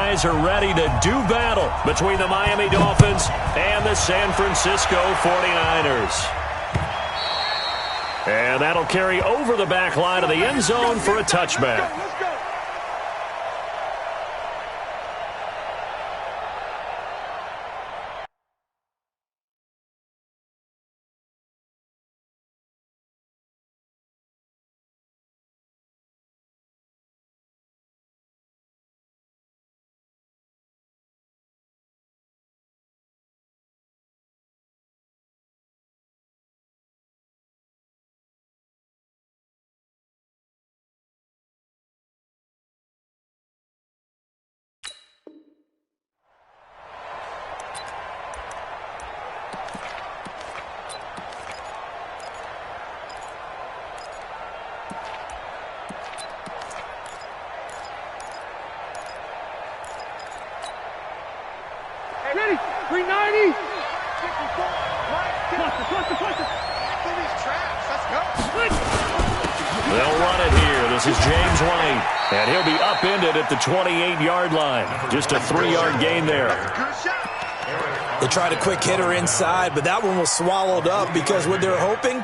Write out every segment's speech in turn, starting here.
guys are ready to do battle between the Miami Dolphins and the San Francisco 49ers. And that'll carry over the back line of the end zone for a touchback. Ready? 390. They'll run it here. This is James White. And he'll be upended at the 28-yard line. Just a 3-yard gain there. They tried a quick hitter inside, but that one was swallowed up because what they're hoping,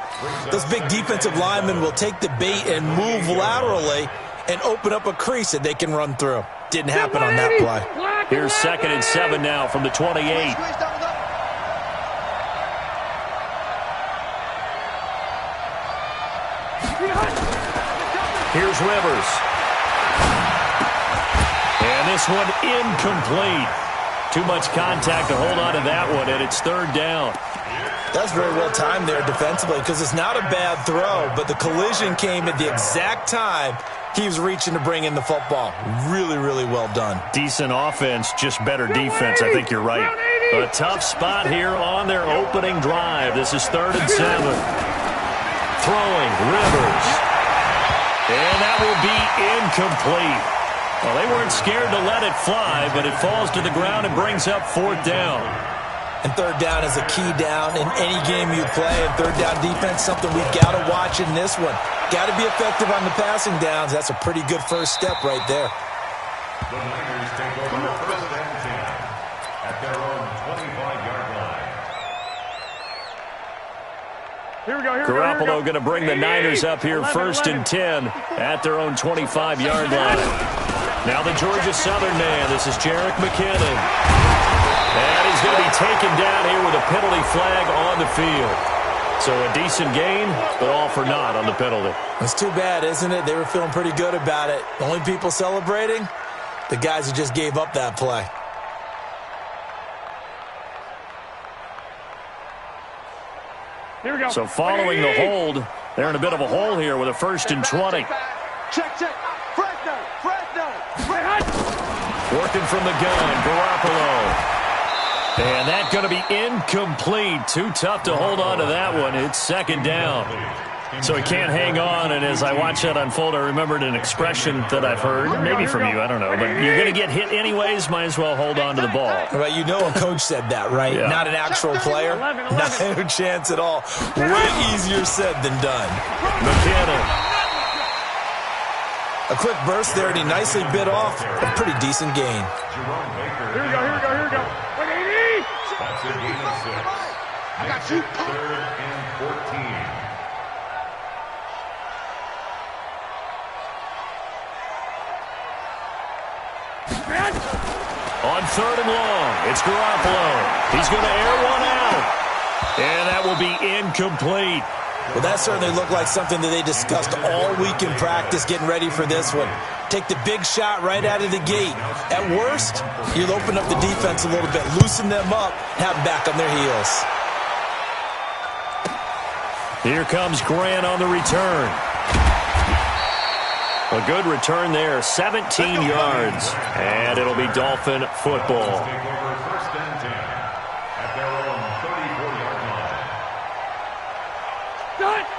those big defensive linemen will take the bait and move laterally and open up a crease that they can run through. Didn't happen on that play. Here's 2nd and 7 now from the 28. Here's Rivers. And this one incomplete. Too much contact to hold on to that one, and it's 3rd down. That's very well timed there defensively because it's not a bad throw, but the collision came at the exact time he was reaching to bring in the football. Really, really well done. Decent offense, just better defense. I think you're right. A tough spot here on their opening drive. This is 3rd and 7. Throwing, Rivers. And that will be incomplete. Well, they weren't scared to let it fly, but it falls to the ground and brings up 4th down. And 3rd down is a key down in any game you play. And 3rd down defense, something we've got to watch in this one. Got to be effective on the passing downs. That's a pretty good first step right there. The Niners take over 1st and 10 at their own 25-yard line. Here we go. Garoppolo going to bring the Niners up here 1st and 10 at their own 25-yard line. Now the Georgia Southern man. This is Jerick McKinnon. And he's going to be taken down here with a penalty flag on the field. So a decent gain, but all for naught on the penalty. It's too bad, isn't it? They were feeling pretty good about it. The only people celebrating, the guys who just gave up that play. Here we go. So following the hold, they're in a bit of a hole here with a 1st and 20. Check. Fresno. Working from the gun, Garoppolo. And that's going to be incomplete. Too tough to hold on to that one. It's 2nd down. So he can't hang on, and as I watch that unfold, I remembered an expression that I've heard, maybe from you, I don't know, but you're going to get hit anyways, might as well hold on to the ball. Well, you know a coach said that, right? Yeah. Not an actual player. Not a chance at all. Way easier said than done. McKinnon. A quick burst there, and he nicely bit off a pretty decent gain. Here we go. 180. That's a gain of 6. Makes it 3rd and 14. On 3rd and long, it's Garoppolo. He's going to air one out. And that will be incomplete. Well, that certainly looked like something that they discussed all week in practice getting ready for this one. Take the big shot right out of the gate. At worst, you'll open up the defense a little bit, loosen them up, have them back on their heels. Here comes Grant on the return. A good return there, 17 yards. And it'll be Dolphin football. Take over 1st and 10 at their own 34-yard line.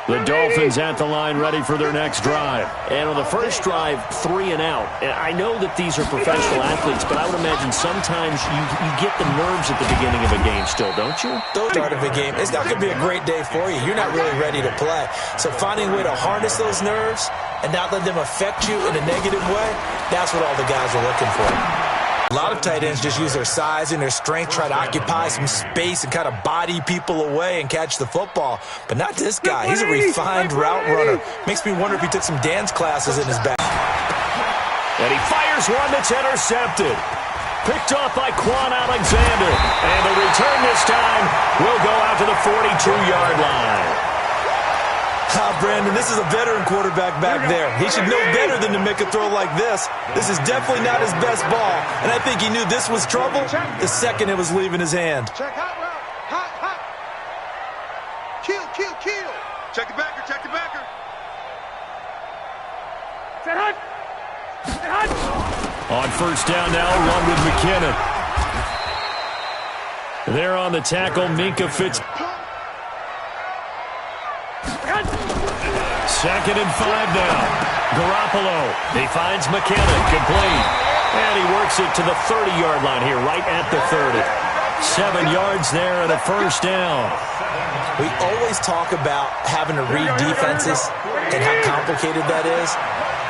The Dolphins at the line ready for their next drive. And on the first drive, 3 and out. And I know that these are professional athletes, but I would imagine sometimes you get the nerves at the beginning of a game still, don't you? Don't start of a game. It's not going to be a great day for you. You're not really ready to play. So finding a way to harness those nerves and not let them affect you in a negative way, that's what all the guys are looking for. A lot of tight ends just use their size and their strength, try to occupy some space and kind of body people away and catch the football. But not this guy. He's a refined route runner. Makes me wonder if he took some dance classes in his back. And he fires one that's intercepted. Picked off by Quan Alexander. And the return this time will go out to the 42-yard line. Brandon, this is a veteran quarterback back there. He should know better than to make a throw like this. This is definitely not his best ball, and I think he knew this was trouble the second it was leaving his hand. Check hot route. Hot, hot. Kill, kill, kill. Check the backer, check the backer. Set hot. Set hot. On first down now, run with McKinnon. There on the tackle, Minka Fitz. Second and 5 now. Garoppolo. He finds McKinnon. Complete. And he works it to the 30-yard line here, right at the 30. 7 yards there and a first down. We always talk about having to read defenses and how complicated that is.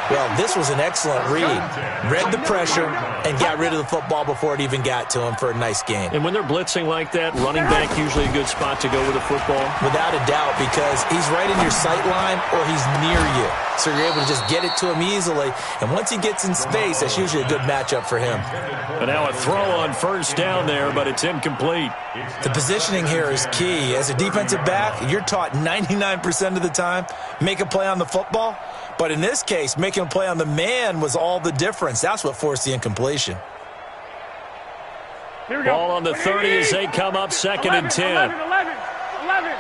Well, this was an excellent read. Read the pressure and got rid of the football before it even got to him for a nice gain. And when they're blitzing like that, running back usually a good spot to go with the football? Without a doubt, because he's right in your sight line or he's near you. So you're able to just get it to him easily. And once he gets in space, that's usually a good matchup for him. But now a throw on first down there, but it's incomplete. The positioning here is key. As a defensive back, you're taught 99% of the time, make a play on the football. But in this case, making a play on the man was all the difference. That's what forced the incompletion. Here we go. Ball on the 30 as they come up, second and 10. 11. Watch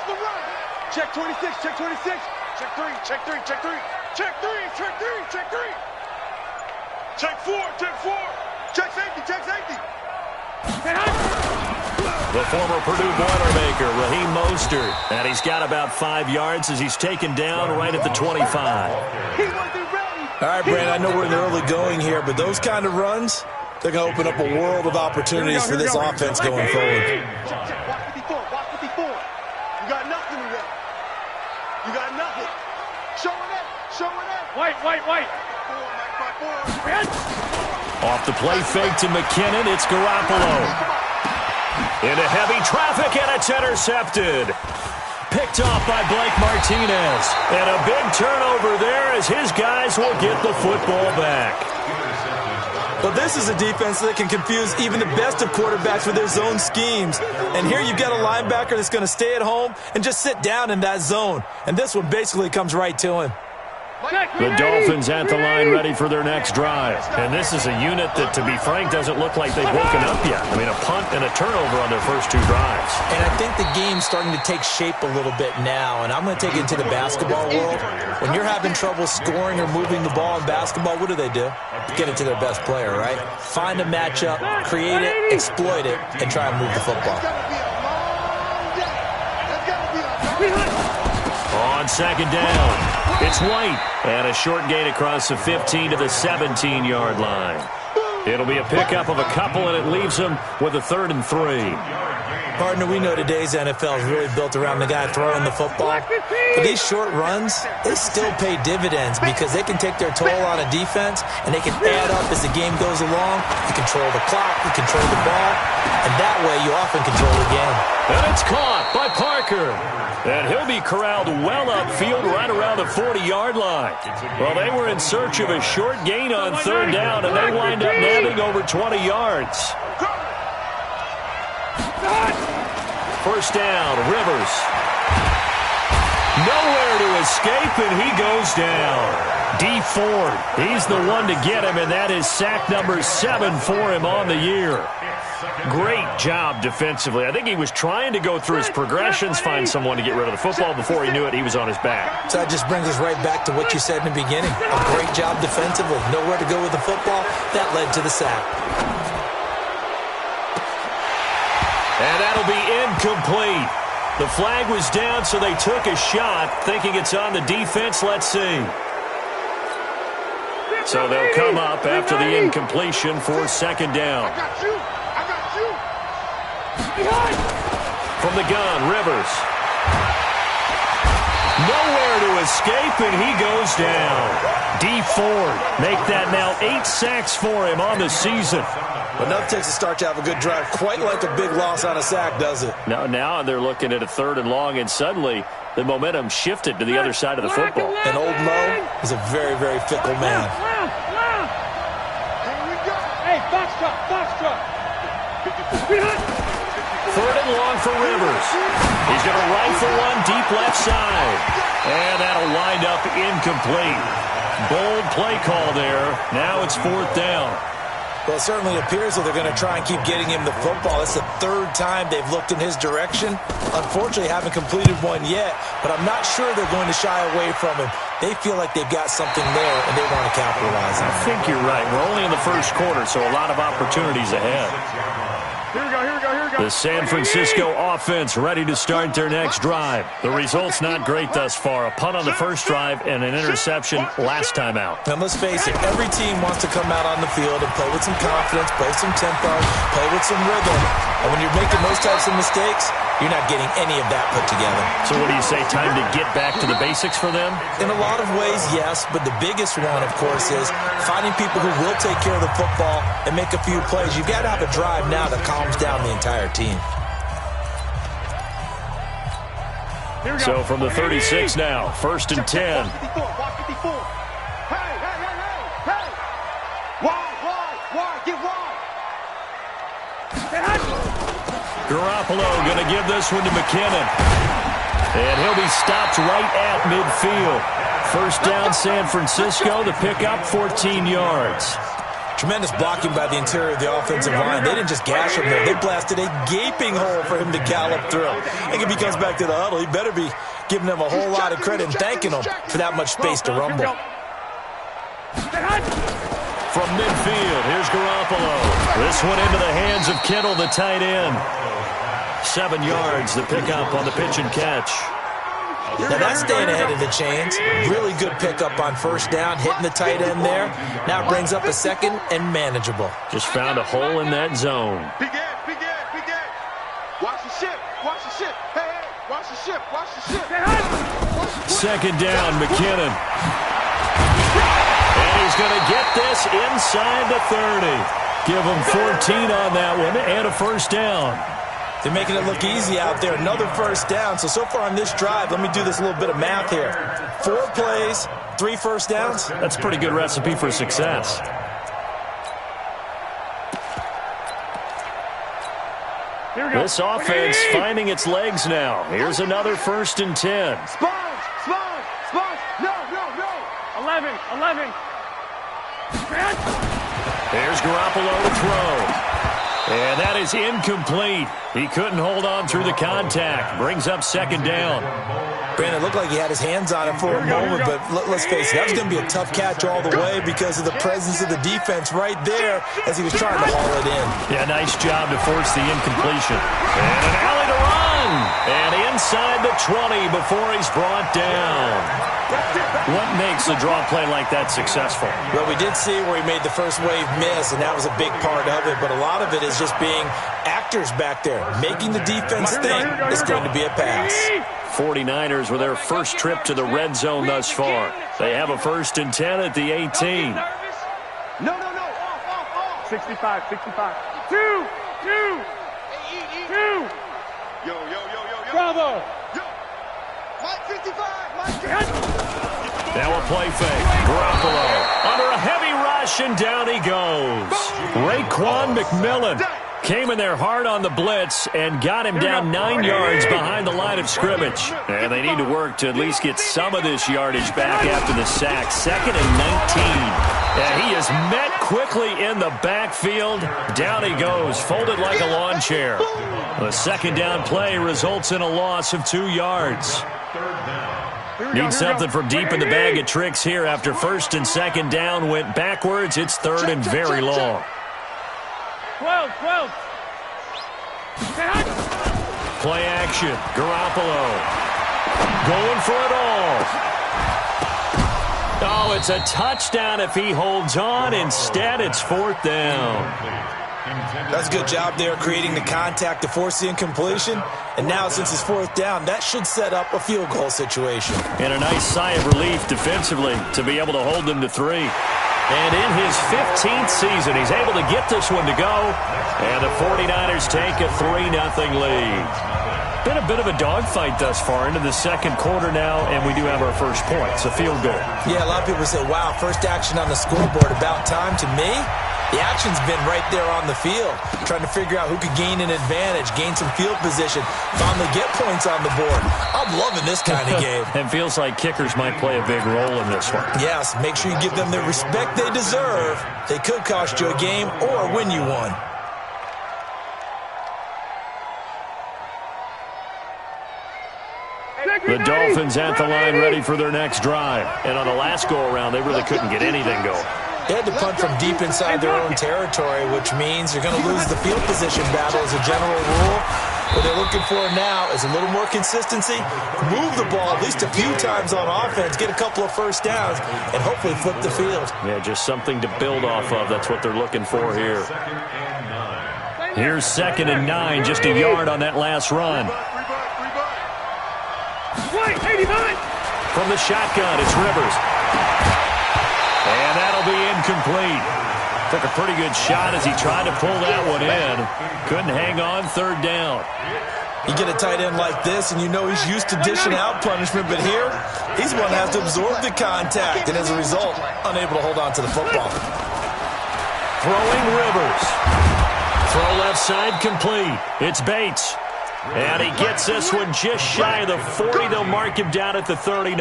the run. Check 26, check 26. Check 3, check 3, check 3. Check 3, check 3, check 3. Check 4, check 4. Check safety, check safety. The former Purdue Boilermaker, Raheem Mostert. And he's got about 5 yards as he's taken down right at the 25. He wasn't ready. All right, Brandon, I know we're in the early going here, but those kind of runs, they're going to open up a world of opportunities for this offense going forward. Check, check. Watch 54, watch 54. You got nothing to that. You got nothing. Showing that, showing that. White. Off the play fake to McKinnon, it's Garoppolo. Into heavy traffic, and it's intercepted. Picked off by Blake Martinez. And a big turnover there as his guys will get the football back. Well, this is a defense that can confuse even the best of quarterbacks with their zone schemes. And here you've got a linebacker that's going to stay at home and just sit down in that zone. And this one basically comes right to him. The Dolphins at the line ready for their next drive. And this is a unit that, to be frank, doesn't look like they've woken up yet. I mean, a punt and a turnover on their first 2 drives. And I think the game's starting to take shape a little bit now. And I'm going to take it into the basketball world. When you're having trouble scoring or moving the ball in basketball, what do? Get it to their best player, right? Find a matchup, create it, exploit it, and try and move the football. On second down, it's White. And a short gain across the 15 to the 17-yard line. It'll be a pickup of a couple, and it leaves them with a 3rd and 3. Partner, we know today's NFL is really built around the guy throwing the football. But these short runs, they still pay dividends because they can take their toll on a defense, and they can add up as the game goes along. You control the clock, you control the ball, and that way you often control the game. And it's caught by Parker. And he'll be corralled well upfield right around the 40-yard line. Well, they were in search of a short gain on 3rd down, and they wind up nabbing over 20 yards. First down, Rivers. Nowhere to escape, and he goes down. D. Ford, he's the one to get him, and that is sack number 7 for him on the year. Great job defensively. I think he was trying to go through his progressions, find someone to get rid of the football. Before he knew it, he was on his back. So that just brings us right back to what you said in the beginning. A great job defensively. Nowhere to go with the football. That led to the sack. And that'll be incomplete. The flag was down, so they took a shot, thinking it's on the defense. Let's see. So they'll come up after the incompletion for second down. I got you. From the gun, Rivers. Nowhere to escape, and he goes down. D Ford make that now 8 sacks for him on the season. Enough takes to start to have a good drive. Quite like a big loss on a sack, does it? Now they're looking at a 3rd and long, and suddenly the momentum shifted to the other side of the football. And old Mo is a very, very fickle man. Hey, box truck. 3rd and long for Rivers. He's going to rifle one deep left side. And that'll wind up incomplete. Bold play call there. Now it's 4th down. Well, it certainly appears that they're going to try and keep getting him the football. It's the 3rd time they've looked in his direction. Unfortunately, haven't completed one yet, but I'm not sure they're going to shy away from him. They feel like they've got something there, and they want to capitalize on it. I think you're right. We're only in the first quarter, so a lot of opportunities ahead. Here we go. The San Francisco offense ready to start their next drive. The result's not great thus far. A punt on the first drive and an interception last time out. And let's face it, every team wants to come out on the field and play with some confidence, play some tempo, play with some rhythm. And when you're making those types of mistakes, you're not getting any of that put together. So what do you say, time to get back to the basics for them? In a lot of ways, yes, but the biggest one, of course, is finding people who will take care of the football and make a few plays. You've got to have a drive now that calms down the entire team. So from the 36 now, 1st and 10. Watch 54. Hey. Wide. Get wide. Garoppolo going to give this one to McKinnon. And he'll be stopped right at midfield. 1st down, San Francisco. The pickup, 14 yards. Tremendous blocking by the interior of the offensive line. They didn't just gash him there. They blasted a gaping hole for him to gallop through. I think if he comes back to the huddle, he better be giving them a whole lot of credit and thanking them for that much space to rumble. From midfield, here's Garoppolo. This one into the hands of Kittle, the tight end. 7 yards, the pickup on the pitch and catch. Now that's staying ahead of the chains. Really good pickup on 1st down, hitting the tight end there. Now it brings up a 2nd and manageable. Just found a hole in that zone. Big Ed. Watch the ship. Hey, watch the ship. 2nd down, McKinnon. And he's going to get this inside the 30. Give him 14 on that one and a 1st down. They're making it look easy out there. Another 1st down. So far on this drive, let me do this little bit of math here. 4 plays, 3 1st downs. That's a pretty good recipe for success. This offense finding its legs now. Here's another 1st and 10. Sponge. No. 11. Here's Garoppolo to throw. And that is incomplete. He couldn't hold on through the contact. Brings up 2nd down. Brandon, it looked like he had his hands on it for a moment, but let's face it, that was going to be a tough catch all the way because of the presence of the defense right there as he was trying to haul it in. Yeah, nice job to force the incompletion. And an alley to run. And inside the 20 before he's brought down. What makes a draw play like that successful? Well, we did see where he made the first wave miss, and that was a big part of it, but a lot of it is just being actors back there, making the defense think it's going to be a pass. 49ers with their first trip to the red zone thus far. They have a 1st and 10 at the 18. No. Off. 65. 2. Yo. Bravo. Yo. Mike 55. Now a play fake. Garoppolo under a heavy rush, and down he goes. Raekwon McMillan came in there hard on the blitz and got him down 9 yards behind the line of scrimmage. And they need to work to at least get some of this yardage back after the sack. 2nd and 19. And he is met quickly in the backfield. Down he goes, folded like a lawn chair. The 2nd down play results in a loss of 2 yards. Need something from deep in the bag of tricks here after 1st and 2nd down went backwards. It's 3rd and very long. 12. Play action. Garoppolo going for it all. Oh, it's a touchdown if he holds on. Instead, it's 4th down. That's a good job there creating the contact to force the incompletion. And now since it's fourth down, that should set up a field goal situation. And a nice sigh of relief defensively to be able to hold them to 3. And in his 15th season, he's able to get this one to go. And the 49ers take a 3-0 lead. Been a bit of a dogfight thus far into the second quarter now, and we do have our first point. It's a field goal. Yeah, a lot of people say, wow, first action on the scoreboard, about time. To me, the action's been right there on the field, trying to figure out who could gain an advantage, gain some field position, finally get points on the board. I'm loving this kind of game. It feels like kickers might play a big role in this one. Yes, make sure you give them the respect they deserve. They could cost you a game or win you one. The Dolphins at the line ready for their next drive. And on the last go-around, they really couldn't get anything going. They had to punt from deep inside their own territory, which means you're going to lose the field position battle as a general rule. What they're looking for now is a little more consistency, move the ball at least a few times on offense, get a couple of first downs, and hopefully flip the field. Yeah, just something to build off of. That's what they're looking for here. Here's 2nd and 9, just a yard on that last run. From the shotgun, it's Rivers. And that'll be incomplete. Took a pretty good shot as he tried to pull that one in. Couldn't hang on, 3rd down. You get a tight end like this, and you know he's used to dishing out punishment, but here, he's one that has to absorb the contact, and as a result, unable to hold on to the football. Throwing Rivers. Throw left side complete. It's Bates. And he gets this one just shy of the 40. They'll mark him down at the 39.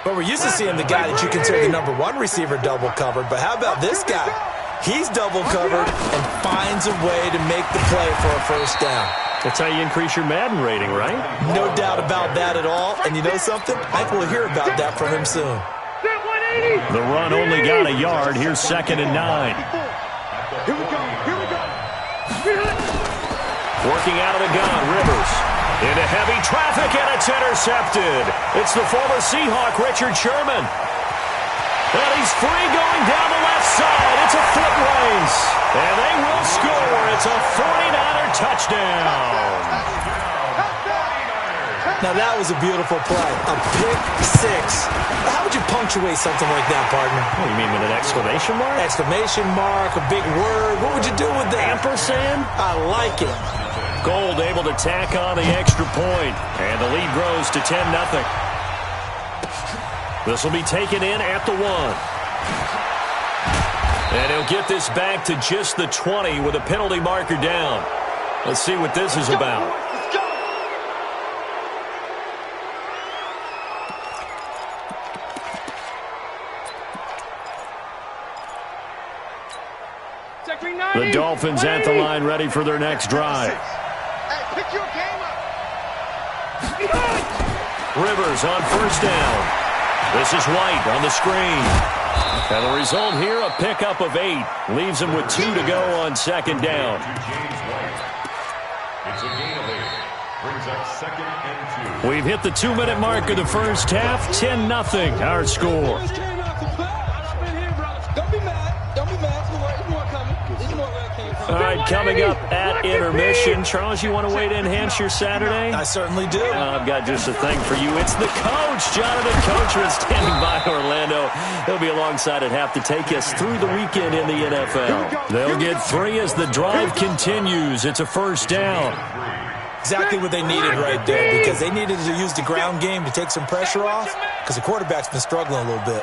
But we're used to seeing the guy that you consider the number 1 receiver double covered. But how about this guy? He's double covered and finds a way to make the play for a first down. That's how you increase your Madden rating, right? No doubt about that at all. And you know something? I think we'll hear about that from him soon. The run only got a yard. Here's 2nd and 9. Here we go. Here we go. Working out of the gun, Rivers. Into heavy traffic, and it's intercepted. It's the former Seahawk, Richard Sherman. And he's free going down the left side. It's a foot race. And they will score. It's a 49er touchdown. Now, that was a beautiful play. A pick 6. How would you punctuate something like that, partner? What, you mean with an exclamation mark? Exclamation mark, a big word. What would you do with that? Ampersand? I like it. Gold able to tack on the extra point. And the lead grows to 10-0. This will be taken in at the 1. And he'll get this back to just the 20 with a penalty marker down. Let's see what this is about. The Dolphins at the line ready for their next drive. Pick your game up. Rivers on first down. This is White on the screen. And the result here, a pickup of 8. Leaves him with 2 to go on 2nd down. It's a gain of 8. Brings up 2nd and 2. We've hit the 2-minute mark of the first half. 10-0 our score. All right, coming up at intermission. Charles, you want to wait to enhance your Saturday? I certainly do. I've got just a thing for you. It's the coach, Jonathan Coachman, standing by Orlando. He'll be alongside at half to take us through the weekend in the NFL. They'll get 3 as the drive continues. It's a first down. Exactly what they needed right there, because they needed to use the ground game to take some pressure off, because the quarterback's been struggling a little bit.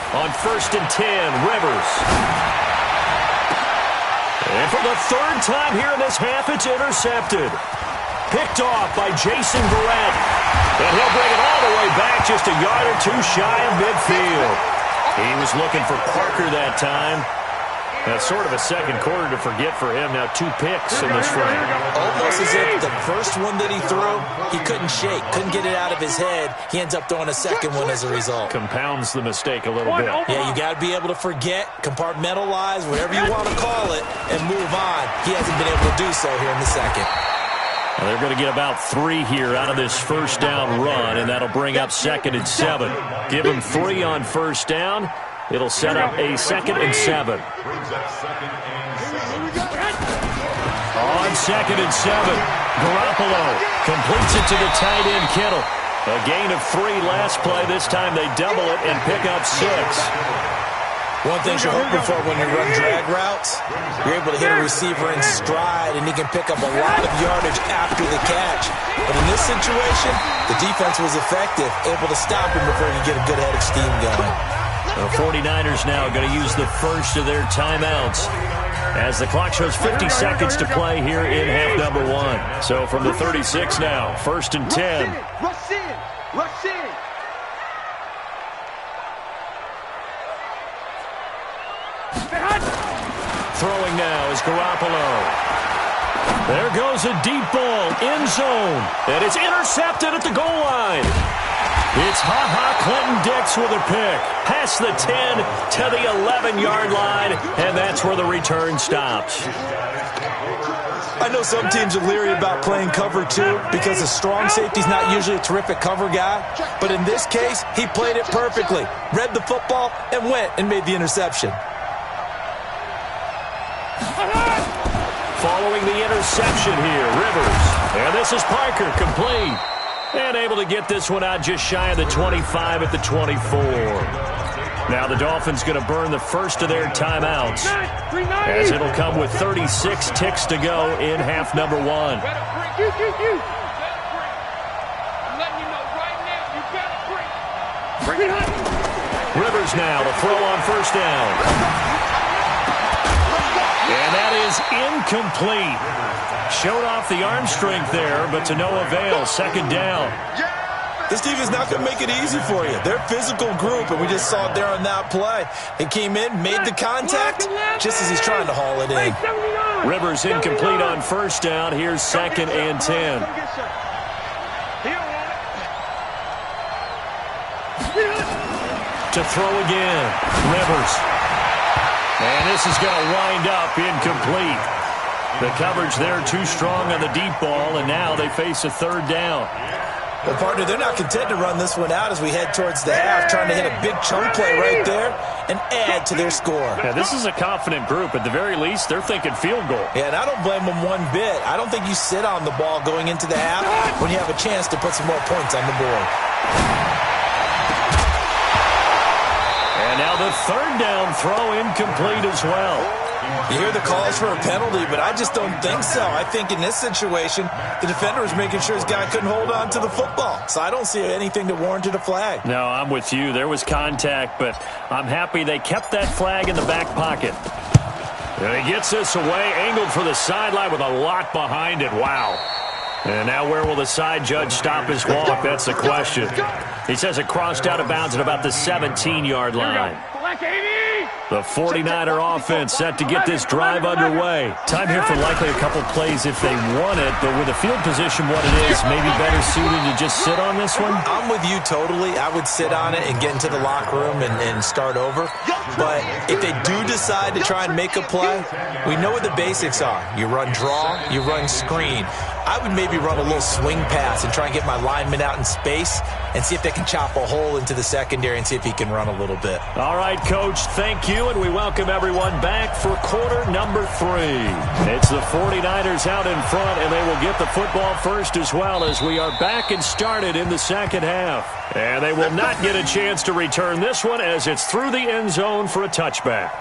On 1st and 10, Rivers. And for the 3rd time here in this half, it's intercepted. Picked off by Jason Verrett. And he'll bring it all the way back just a yard or 2 shy of midfield. He was looking for Parker that time. That's sort of a second quarter to forget for him. Now 2 picks in this frame. Almost as if the first one that he threw, he couldn't shake, couldn't get it out of his head. He ends up throwing a second one as a result. Compounds the mistake a little bit. Yeah, you got to be able to forget, compartmentalize, whatever you want to call it, and move on. He hasn't been able to do so here in the second. And they're going to get about 3 here out of this first down run, and that'll bring up 2nd and 7. Give them 3 on first down. It'll set up a 2nd and 7. On 2nd and 7, Garoppolo completes it to the tight end, Kittle. A gain of 3 last play. This time they double it and pick up 6. One thing you're hoping for when you run drag routes, you're able to hit a receiver in stride, and he can pick up a lot of yardage after the catch. But in this situation, the defense was effective, able to stop him before he could get a good head of steam going. The 49ers now going to use the first of their timeouts as the clock shows 50 seconds to play here in half number 1. So from the 36 now, 1st and 10. Rush in! Rush in! Throwing now is Garoppolo. There goes a deep ball, end zone, and it's intercepted at the goal line. It's Clinton Dix with a pick. Past the 10 to the 11-yard line, and that's where the return stops. I know some teams are leery about playing cover 2 because a strong safety's not usually a terrific cover guy. But in this case, he played it perfectly, read the football, and went and made the interception. Following the interception here, Rivers. And this is Parker, complete. And able to get this one out just shy of the 25 at the 24. Now the Dolphins going to burn the first of their timeouts, as it'll come with 36 ticks to go in half number 1. Rivers now to throw on first down. And that is incomplete. Showed off the arm strength there, but to no avail. 2nd down. This defense is not going to make it easy for you. They're a physical group, and we just saw it there on that play. He came in, made the contact, just as he's trying to haul it in. Rivers incomplete on first down. Here's 2nd and 10. To throw again. Rivers. And this is going to wind up incomplete. The coverage there too strong on the deep ball, and now they face a 3rd down. Well, partner, they're not content to run this one out as we head towards the half, trying to hit a big chunk play right there and add to their score. Yeah, this is a confident group. At the very least, they're thinking field goal. Yeah, and I don't blame them one bit. I don't think you sit on the ball going into the half when you have a chance to put some more points on the board. And now the 3rd down throw incomplete as well. You hear the calls for a penalty, but I just don't think so. I think in this situation, the defender was making sure his guy couldn't hold on to the football. So I don't see anything that warranted a flag. No, I'm with you. There was contact, but I'm happy they kept that flag in the back pocket. And he gets this away, angled for the sideline with a lot behind it. Wow. And now where will the side judge stop his walk? That's the question. He says it crossed out of bounds at about the 17-yard line. The 49er offense set to get this drive underway. Time here for likely a couple plays if they want it, but with the field position what it is, maybe better suited to just sit on this one? I'm with you totally. I would sit on it and get into the locker room and start over. But if they do decide to try and make a play, we know what the basics are. You run draw, you run screen. I would maybe run a little swing pass and try and get my lineman out in space and see if they can chop a hole into the secondary and see if he can run a little bit. All right, Coach, thank you, and we welcome everyone back for quarter number 3. It's the 49ers out in front, and they will get the football first as well as we are back and started in the second half. And they will not get a chance to return this one as it's through the end zone for a touchback.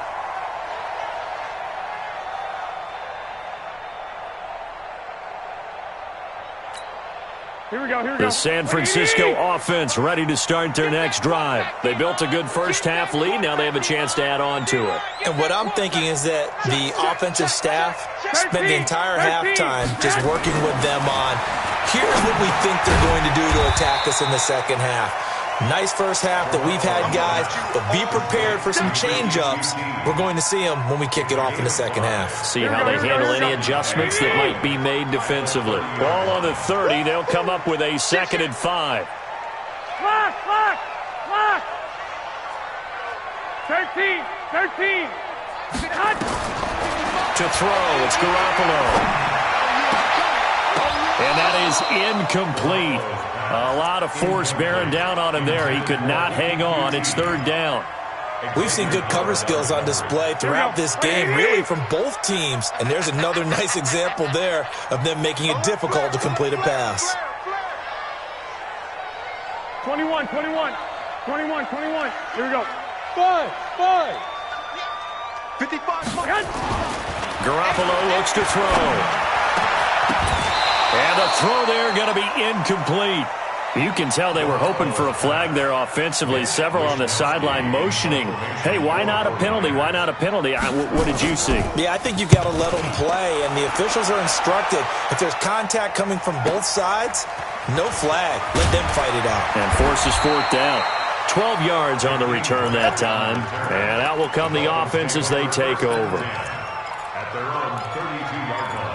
Here we go. The San Francisco offense ready to start their next drive. They built a good first half lead. Now they have a chance to add on to it. And what I'm thinking is that the offensive staff spent the entire halftime just working with them on, here's what we think they're going to do to attack us in the second half. Nice first half that we've had, guys, but be prepared for some change-ups. We're going to see them when we kick it off in the second half. See how they handle any adjustments that might be made defensively. Ball on the 30. They'll come up with a 2nd and 5. Clock! 13! To throw, it's Garoppolo. And that is incomplete. A lot of force bearing down on him there. He could not hang on. It's third down. We've seen good cover skills on display throughout this game, really from both teams. And there's another nice example there of them making it difficult to complete a pass. 21. Here we go. 5. 55. Garoppolo looks to throw. And the throw there going to be incomplete. You can tell they were hoping for a flag there offensively. Several on the sideline motioning, hey, why not a penalty? Why not a penalty? What did you see? Yeah, I think you've got to let them play, and the officials are instructed. If there's contact coming from both sides, no flag. Let them fight it out. And forces fourth down. 12 yards on the return that time. And out will come the offense as they take over. At their own 32-yard line.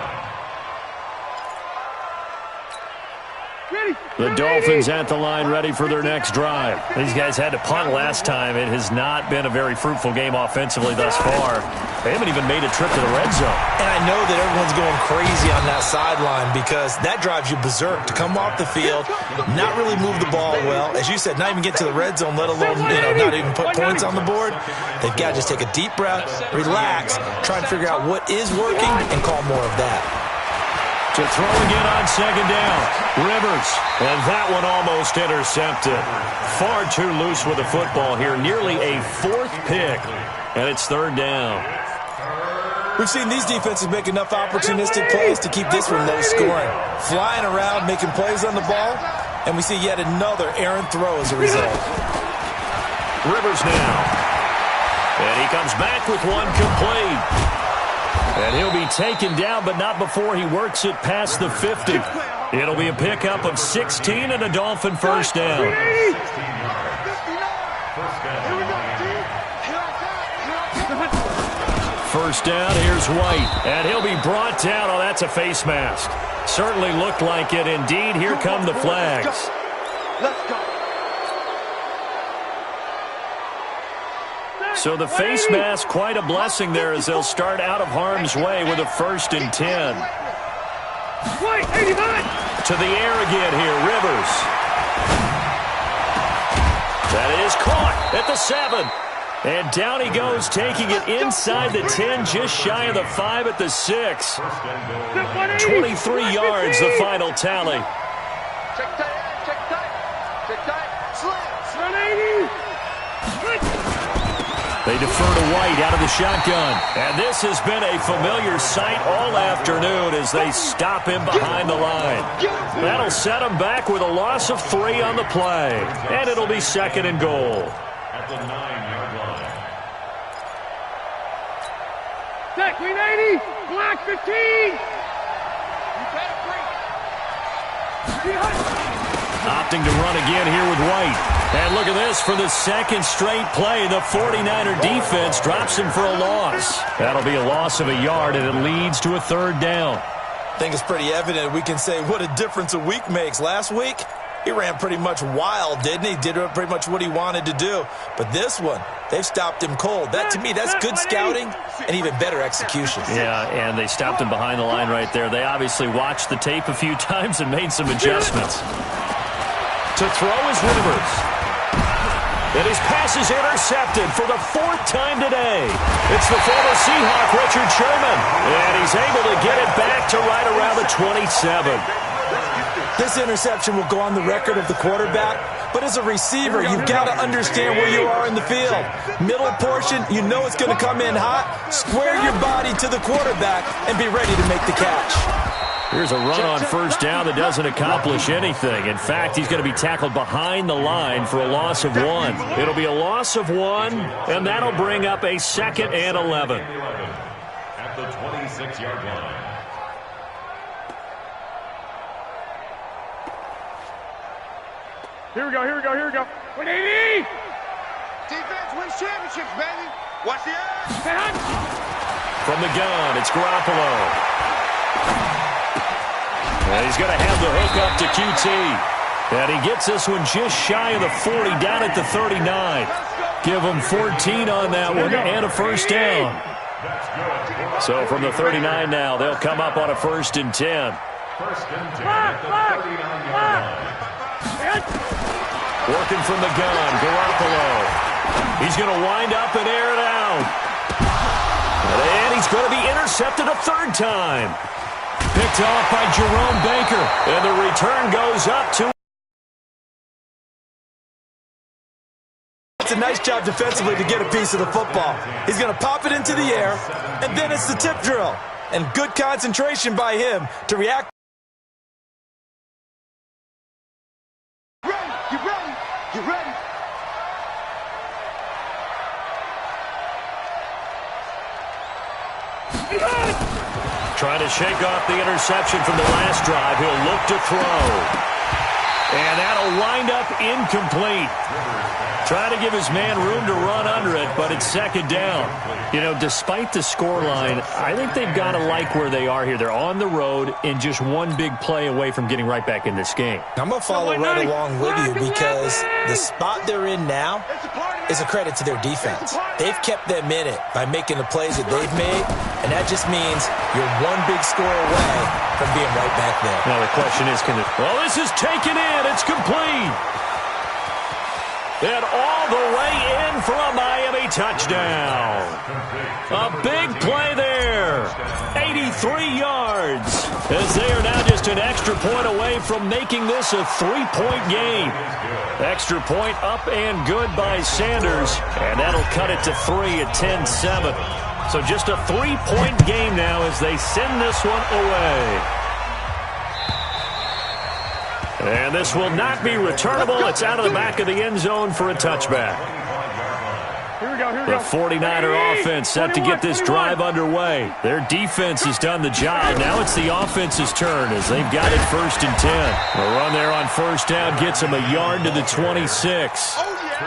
The Dolphins at the line ready for their next drive. These guys had to punt last time. It has not been a very fruitful game offensively thus far. They haven't even made a trip to the red zone. And I know that everyone's going crazy on that sideline because that drives you berserk to come off the field, not really move the ball well. As you said, not even get to the red zone, let alone, not even put points on the board. They've got to just take a deep breath, relax, try and figure out what is working and call more of that. To throw again on second down. Rivers. And that one almost intercepted. Far too loose with the football here. Nearly a fourth pick. And it's third down. We've seen these defenses make enough opportunistic plays to keep this one low scoring. Flying around, making plays on the ball. And we see yet another errant throw as a result. Rivers now. And he comes back with one complete. And he'll be taken down, but not before he works it past the 50. It'll be a pickup of 16 and a Dolphin first down. First down, here's White. And he'll be brought down. Oh, that's a face mask. Certainly looked like it. Indeed, here come the flags. Let's go. So the face mask, quite a blessing there as they'll start out of harm's way with a 1st and 10. White, 89. To the air again here, Rivers. That is caught at the 7. And down he goes, taking it inside the 10, just shy of the 5 at the 6. 23 yards, the final tally. Check tight. Slap. 180. They defer to White out of the shotgun. And this has been a familiar sight all afternoon as they stop him behind the line. That'll set him back with a loss of 3 on the play. And it'll be 2nd and goal. At the 9-yard line. Check, Queen 80. Black 15. Opting to run again here with White. And look at this, for the 2nd straight play, the 49er defense drops him for a loss. That'll be a loss of a yard, and it leads to a 3rd down. I think it's pretty evident we can say what a difference a week makes. Last week, he ran pretty much wild, didn't he? Did pretty much what he wanted to do. But this one, they've stopped him cold. That, to me, that's good scouting and even better execution. Yeah, and they stopped him behind the line right there. They obviously watched the tape a few times and made some adjustments. To throw is Rivers. And his pass is intercepted for the 4th time today. It's the former Seahawk, Richard Sherman. And he's able to get it back to right around the 27. This interception will go on the record of the quarterback, but as a receiver, you've got to understand where you are in the field. Middle portion, you know it's going to come in hot. Square your body to the quarterback and be ready to make the catch. Here's a run on first down that doesn't accomplish anything. In fact, he's going to be tackled behind the line for a loss of 1. It'll be a loss of 1, and that'll bring up a 2nd and 11. At the 26-yard line. Here we go. 180. Defense wins championships, baby. Watch the ass. From the gun, it's Garoppolo. And he's going to have the hook up to QT. And he gets this one just shy of the 40, down at the 39. Give him 14 on that one and a first down. So from the 39 now, they'll come up on a 1st and 10. First and 10 at the 39-yard line. Working from the gun, Garoppolo. He's going to wind up and air it out. And he's going to be intercepted a third time. Picked off by Jerome Baker. And the return goes up to... It's a nice job defensively to get a piece of the football. He's going to pop it into the air, and then it's the tip drill. And good concentration by him to react. Get ready. Get ready. Trying to shake off the interception from the last drive. He'll look to throw. And that'll wind up incomplete. Trying to give his man room to run under it, but it's second down. You know, despite the scoreline, I think they've got to like where they are here. They're on the road and just one big play away from getting right back in this game. I'm going to follow right along with you because the spot they're in now is a credit to their defense. They've kept them in it by making the plays that they've made, and that just means you're one big score away from being right back there. Now the question is, well, this is taken in. It's complete. And all the way in for a Miami touchdown. A big play there. 83 yards. As they are now just an extra point away from making this a three-point game. Extra point up and good by Sanders. And that'll cut it to 3 at 10-7. So just a three-point game now as they send this one away. And this will not be returnable. It's out of the back of the end zone for a touchback. The 49er offense set to get this drive underway. Their defense has done the job. Now it's the offense's turn as they've got it first and 10. The run there on first down gets them a yard to the 26.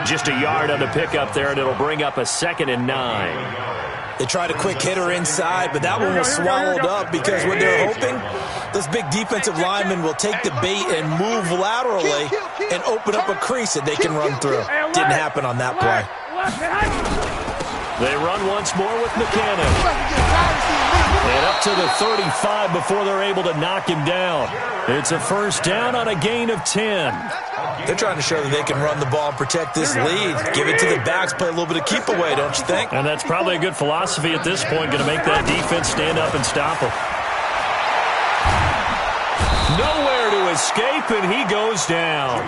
Just a yard on the pickup there, and it'll bring up a 2nd and 9. They tried a quick hitter inside, but that one was swallowed up because what they're hoping, those big defensive linemen will take the bait and move laterally and open up a crease that they can run through. Didn't happen on that play. They run once more with McCannon. And up to the 35 before they're able to knock him down. It's a first down on a gain of 10. They're trying to show that they can run the ball and protect this lead. Give it to the backs, play a little bit of keep away, don't you think? And that's probably a good philosophy at this point, going to make that defense stand up and stop him. Nowhere to escape, and he goes down.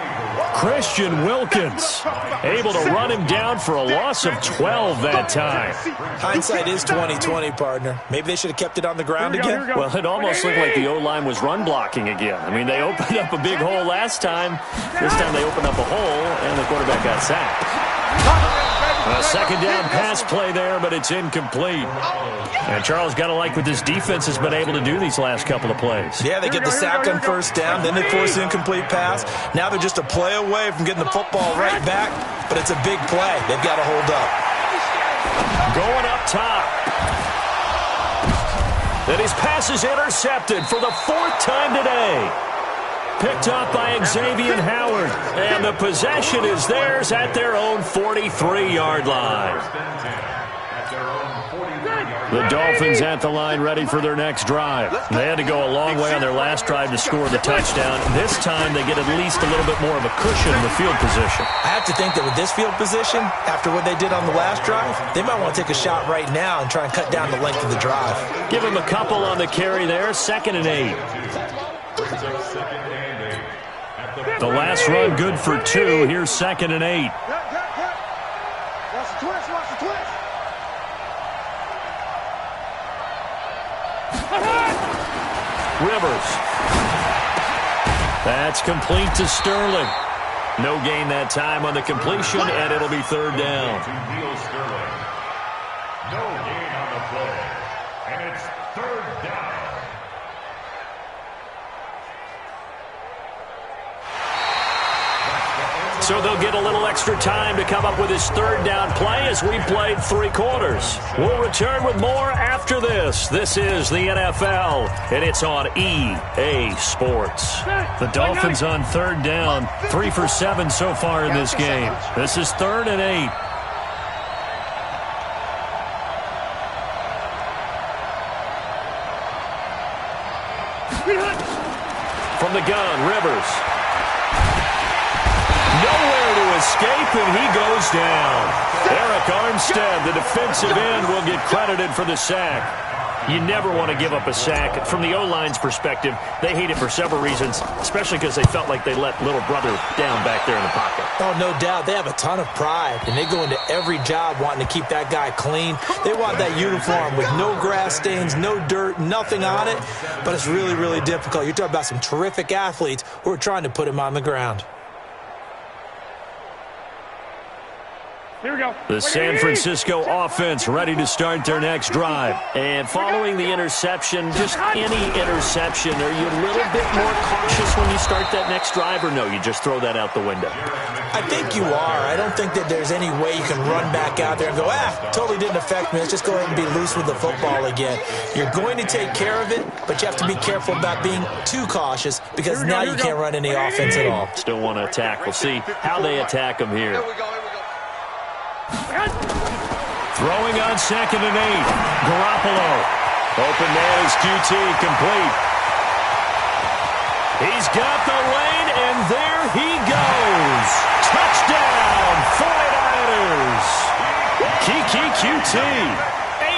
Christian Wilkins able to run him down for a loss of 12 that time. Hindsight is 20/20, partner. Maybe they should have kept it on the ground again. Well, it almost looked like the O-line was run blocking again. I mean, they opened up a big hole last time. This time they opened up a hole, and the quarterback got sacked. A second down pass play there, but it's incomplete. And Charles got to like what this defense has been able to do these last couple of plays. Yeah, they get the sack on first down, then they force the incomplete pass. Now they're just a play away from getting the football right back, but it's a big play. They've got to hold up. Going up top. And his pass is intercepted for the 4th time today. Picked up by Xavier Howard. And the possession is theirs at their own 43-yard line. The Dolphins at the line ready for their next drive. They had to go a long way on their last drive to score the touchdown. This time they get at least a little bit more of a cushion in the field position. I have to think that with this field position, after what they did on the last drive, they might want to take a shot right now and try and cut down the length of the drive. Give him a couple on the carry there, 2nd and 8. The last run good for 2. Here's 2nd and 8. Watch the twist, watch the twist. Rivers. That's complete to Sterling. No gain that time on the completion, and it'll be 3rd down. No gain on the play, and it's 3rd down. So they'll get a little extra time to come up with his 3rd down play as we played 3 quarters. We'll return with more after this. This is the NFL, and it's on EA Sports. The Dolphins on 3rd down, 3 for 7 so far in this game. This is 3rd and 8. the gun, Rivers. Nowhere to escape, and he goes down. Eric Armstead, the defensive end, will get credited for the sack. You never want to give up a sack. From the O-line's perspective, they hate it for several reasons, especially because they felt like they let little brother down back there in the pocket. Oh, no doubt. They have a ton of pride, and they go into every job wanting to keep that guy clean. They want that uniform with no grass stains, no dirt, nothing on it, but it's really, really difficult. You're talking about some terrific athletes who are trying to put him on the ground. Here we go. The San Francisco offense ready to start their next drive. And following the interception, just any interception, are you a little bit more cautious when you start that next drive, or no, you just throw that out the window? I think you are. I don't think that there's any way you can run back out there and go, totally didn't affect me. Let's just go ahead and be loose with the football again. You're going to take care of it, but you have to be careful about being too cautious because now you can't run any offense at all. Still want to attack. We'll see how they attack them here. Throwing on 2nd and 8. Garoppolo. Open man is QT, complete. He's got the lane, and there he goes. Touchdown, 49ers. Kiki QT,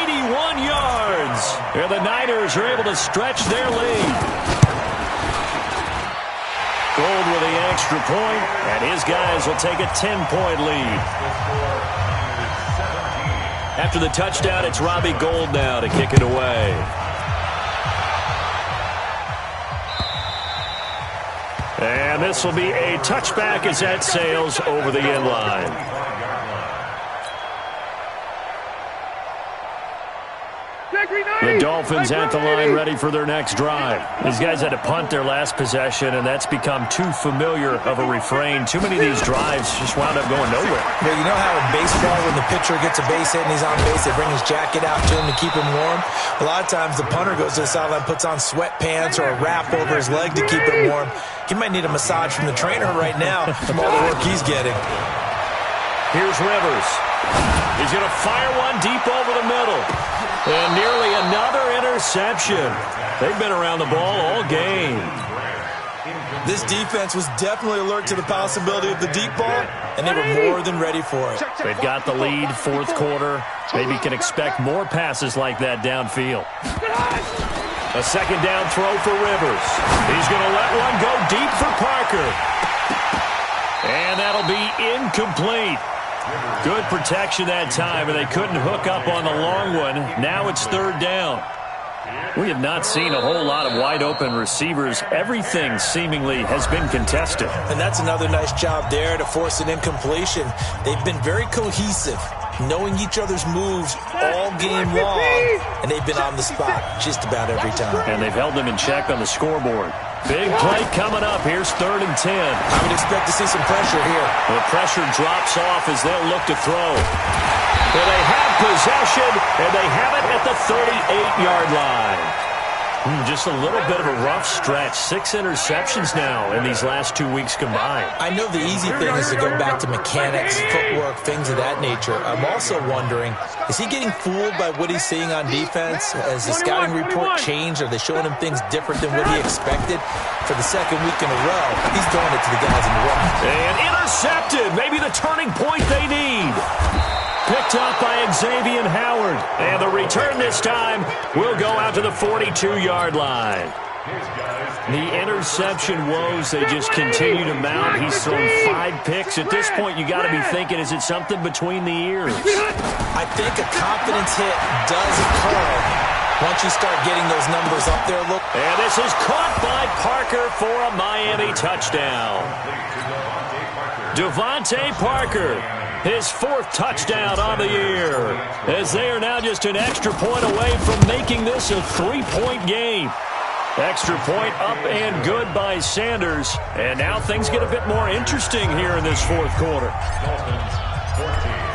81 yards. And the Niners are able to stretch their lead. Gold with the extra point, and his guys will take a 10-point lead. After the touchdown, it's Robbie Gould now to kick it away. And this will be a touchback as that sails over the end line. The Dolphins at the line ready for their next drive. These guys had to punt their last possession, and that's become too familiar of a refrain. Too many of these drives just wound up going nowhere. Well, you know how in baseball when the pitcher gets a base hit and he's on base, they bring his jacket out to him to keep him warm? A lot of times the punter goes to the sideline, puts on sweatpants or a wrap over his leg to keep him warm. He might need a massage from the trainer right now from all the work he's getting. Here's Rivers. He's going to fire one deep over the middle. And nearly another interception. They've been around the ball all game. This defense was definitely alert to the possibility of the deep ball, and they were more than ready for it. They've got the lead, 4th quarter. Maybe can expect more passes like that downfield. A 2nd down throw for Rivers. He's going to let one go deep for Parker. And that'll be incomplete. Good protection that time, and they couldn't hook up on the long one. Now it's 3rd down. We have not seen a whole lot of wide-open receivers. Everything seemingly has been contested. And that's another nice job there to force an incompletion. They've been very cohesive, knowing each other's moves all game long, and they've been on the spot just about every time. And they've held them in check on the scoreboard. Big play coming up. Here's 3rd and 10. I would expect to see some pressure here. The pressure drops off as they'll look to throw. Well, they have possession, and they have it at the 38-yard line. Just a little bit of a rough stretch. 6 interceptions now in these last 2 weeks combined. I know the easy thing is to go back to mechanics, footwork, things of that nature. I'm also wondering, is he getting fooled by what he's seeing on defense? Has the scouting report changed? Are they showing him things different than what he expected? For the 2nd week in a row, he's throwing it to the guys in the run. And intercepted. Maybe the turning point they need. Picked up by Xavier Howard. And the return this time will go out to the 42-yard line. The interception woes, they just continue to mount. He's thrown 5 picks. At this point, you got to be thinking, is it something between the ears? I think a confidence hit does occur once you start getting those numbers up there. Look. And this is caught by Parker for a Miami touchdown. Devontae Parker. His 4th touchdown on the year, as they are now just an extra point away from making this a 3-point game. Extra point up and good by Sanders, and now things get a bit more interesting here in this 4th quarter.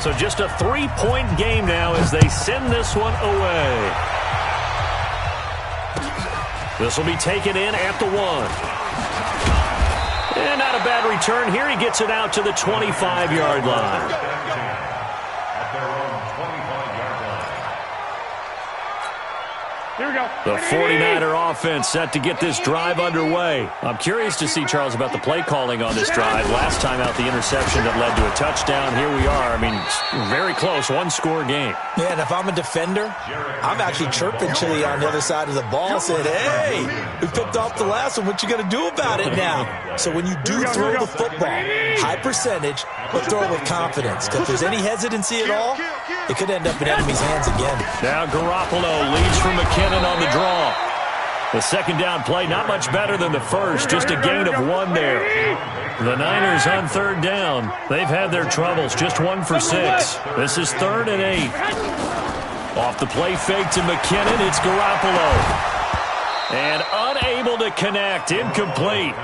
So just a 3-point game now as they send this one away. This will be taken in at the 1. And not a bad return here. He gets it out to the 25-yard line. Here we go. The 49er offense set to get this drive underway. I'm curious to see, Charles, about the play calling on this drive. Last time out, the interception that led to a touchdown. Here we are. I mean, very close, one-score game. Yeah, and if I'm a defender, I'm actually chirping Chili on the other side of the ball, saying, hey, we picked off the last one. What you going to do about it now? So when you do throw the football, high percentage, but throw it with confidence. Because if there's any hesitancy at all, it could end up in enemy's hands again. Now Garoppolo leads from McKinnon on the draw. The second down play, not much better than the first, just a gain of 1 there. The Niners on third down. They've had their troubles, just 1 for 6. This is 3rd and 8. Off the play fake to McKinnon, it's Garoppolo. And unable to connect, incomplete.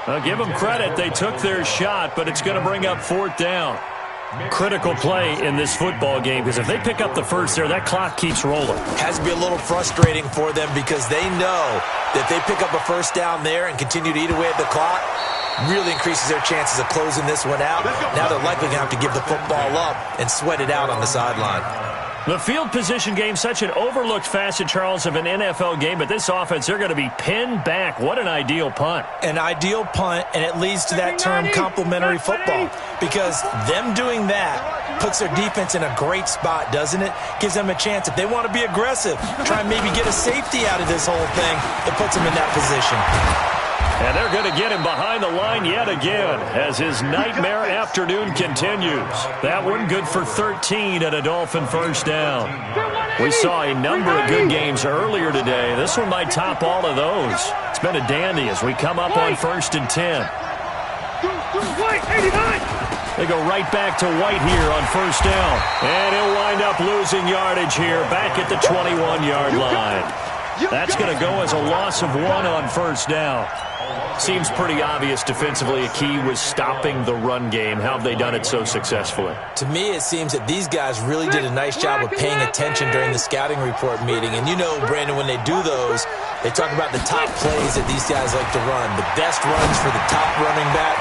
I'll give them credit, they took their shot, but it's going to bring up 4th down. Critical play in this football game, because if they pick up the first there, that clock keeps rolling. Has to be a little frustrating for them because they know that they pick up a first down there and continue to eat away at the clock, really increases their chances of closing this one out. Now they're likely going to have to give the football up and sweat it out on the sideline. The field position game, such an overlooked facet, Charles, of an NFL game, but this offense, they're going to be pinned back. What an ideal punt. An ideal punt, and it leads to that term complementary football, because them doing that puts their defense in a great spot, doesn't it? Gives them a chance. If they want to be aggressive, try and maybe get a safety out of this whole thing, it puts them in that position. And they're going to get him behind the line yet again as his nightmare afternoon continues. That one good for 13 and a Dolphin first down. We saw a number of good games earlier today. This one might top all of those. It's been a dandy as we come up on 1st and 10. They go right back to White here on first down. And he'll wind up losing yardage here back at the 21-yard line. That's going to go as a loss of 1 on first down. Seems pretty obvious defensively a key was stopping the run game. How have they done it so successfully? To me, it seems that these guys really did a nice job of paying attention during the scouting report meeting. And you know, Brandon, when they do those, they talk about the top plays that these guys like to run. The best runs for the top running back.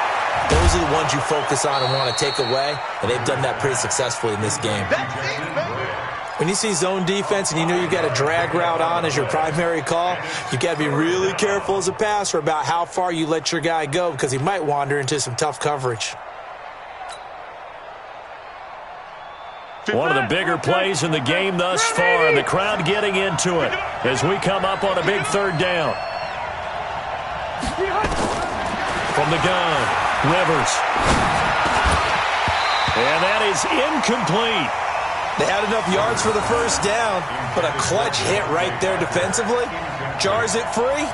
Those are the ones you focus on and want to take away. And they've done that pretty successfully in this game. When you see zone defense and you know you've got a drag route on as your primary call, you've got to be really careful as a passer about how far you let your guy go because he might wander into some tough coverage. One of the bigger plays in the game thus far, and the crowd getting into it as we come up on a big 3rd down. From the gun, Rivers. And that is incomplete. They had enough yards for the first down, but a clutch hit right there defensively. Jars it free.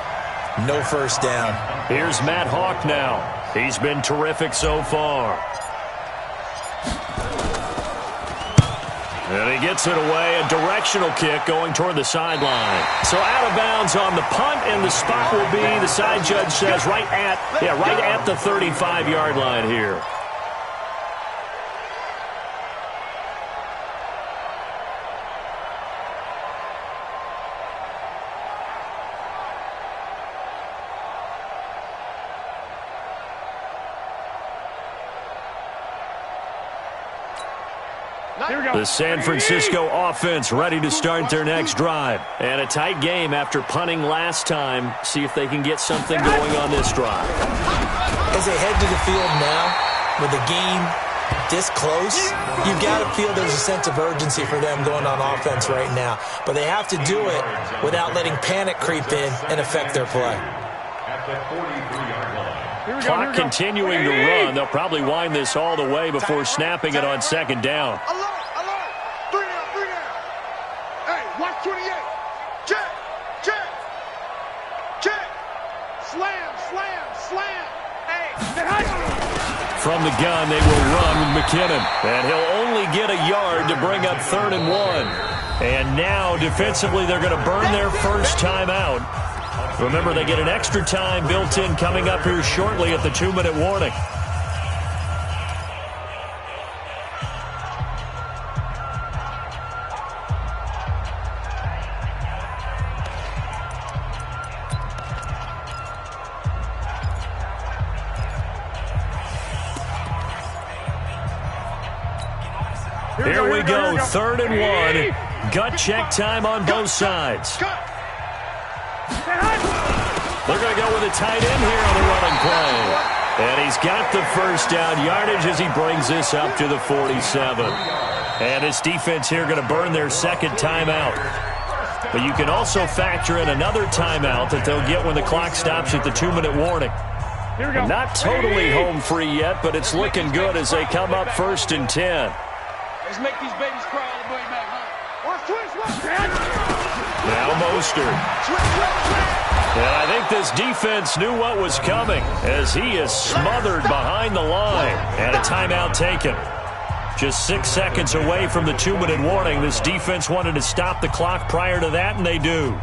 No first down. Here's Matt Hawk now. He's been terrific so far. And he gets it away. A directional kick going toward the sideline. So out of bounds on the punt, and the spot will be, the side judge says, right at the 35-yard line here. The San Francisco offense ready to start their next drive. And a tight game after punting last time. See if they can get something going on this drive. As they head to the field now, with the game this close, you've got to feel there's a sense of urgency for them going on offense right now. But they have to do it without letting panic creep in and affect their play. Clock continuing to run. They'll probably wind this all the way before snapping it on 2nd down. Watch 28. Check. Slam. Hey. From the gun, they will run with McKinnon. And he'll only get a yard to bring up 3rd and 1. And now, defensively, they're going to burn their first time out. Remember, they get an extra time built in coming up here shortly at the 2-minute warning. Here we go, 3rd and 1. Gut check time on both sides. They're going to go with a tight end here on the running play. And he's got the first down yardage as he brings this up to the 47. And his defense here going to burn their second timeout. But you can also factor in another timeout that they'll get when the clock stops at the 2-minute warning. Here we go. Not totally home free yet, but it's looking good as they come up 1st and 10. Let's make these babies cry all the way back, huh? Now Mostert. And I think this defense knew what was coming as he is smothered behind the line. And a timeout taken. Just 6 seconds away from the 2-minute warning. This defense wanted to stop the clock prior to that, and they do.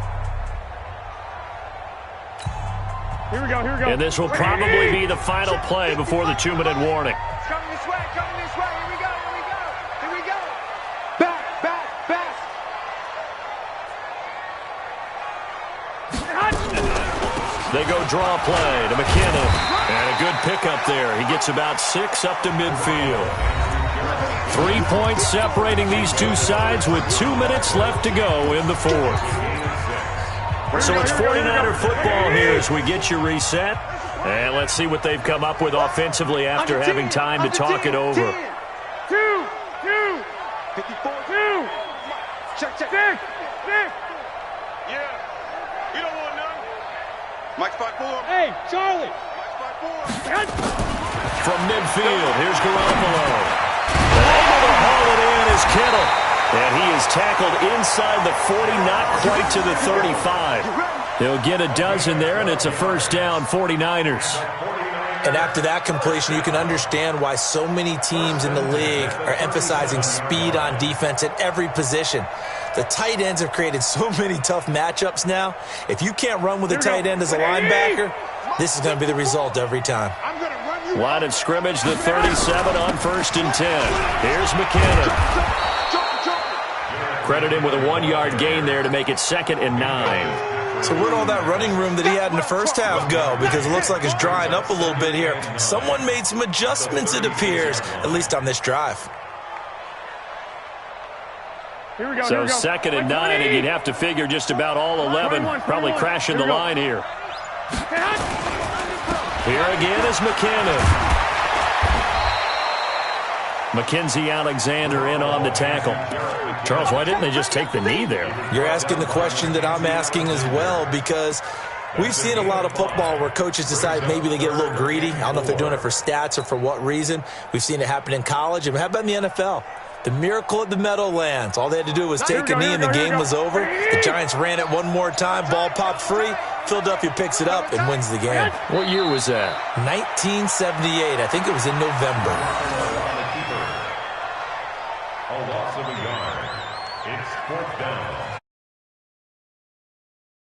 Here we go, here we go. And this will probably be the final play before the 2-minute warning. It's coming this way, Here we go, here we go. Here we go. Back. They go draw play to McKinnon. And a good pickup there. He gets about 6 up to midfield. 3 points separating these two sides with 2 minutes left to go in the fourth. So it's 49er football here as we get you reset. And let's see what they've come up with offensively after having time to talk it over. 2, 54, 2. Check. Yeah. You don't want none. Mike 5-4. Hey, Charlie. Mike 5-4. From midfield, here's Garoppolo. Able to haul it in is Kittle. And he is tackled inside the 40, not quite to the 35. He'll get a dozen there, and it's a first down, 49ers. And after that completion, you can understand why so many teams in the league are emphasizing speed on defense at every position. The tight ends have created so many tough matchups now. If you can't run with a tight end as a linebacker, this is going to be the result every time. Line of scrimmage, the 37 on 1st and 10. Here's McKinnon. Credit him with a 1-yard gain there to make it 2nd and 9. So where'd all that running room that he had in the first half go? Because it looks like it's drying up a little bit here. Someone made some adjustments, it appears, at least on this drive. Here we go, so 2nd and 9, and you'd have to figure just about all 11 probably crashing the line here. Here again is McKinnon. Mackenzie Alexander in on the tackle. Charles, why didn't they just take the knee there? You're asking the question that I'm asking as well, because we've seen a lot of football where coaches decide maybe they get a little greedy. I don't know if they're doing it for stats or for what reason. We've seen it happen in college, and how about in the NFL? The miracle at the Meadowlands. All they had to do was take a knee and the game was over. The Giants ran it one more time. Ball popped free. Philadelphia picks it up and wins the game. What year was that? 1978. I think it was in November. A loss of a yard. It's 4th down.